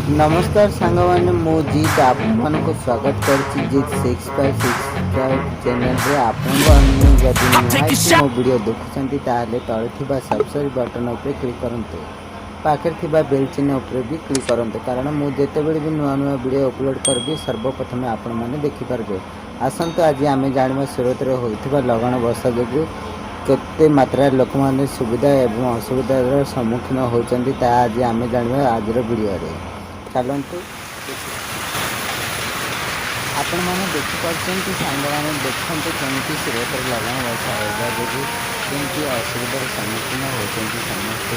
नमस्कार सांगवाने मो जीत आपको स्वागत करछि जीत 6x65 चैनल रे आपन जदि नुआ कि मो वीडियो देखुछंती ताले तळे थिबा सब्सक्राइब बटन उपरे क्लिक करंतु पाखे थिबा बेल चिन्ह उपरे भी क्लिक करंतु कारण मु जेतेबेले भी नुआ नुआ वीडियो अपलोड करबी सर्वप्रथमे आपण माने देखि पारबे। आसंतु आज आमे जानिबा सूरत रे होइथिबा लगन वर्षा जोगु केते मात्रा लोक माने सुविधा एवं असुविधार सम्मुखीन होचंती ता आज आमे जानिबा आजर वीडियो रे। चलतु आपण मैंने देखिपे सांग मैंने देखते कमी सूरत लगन वर्षा होगा जो कमी असुविधार सम्मुखीन होती समस्त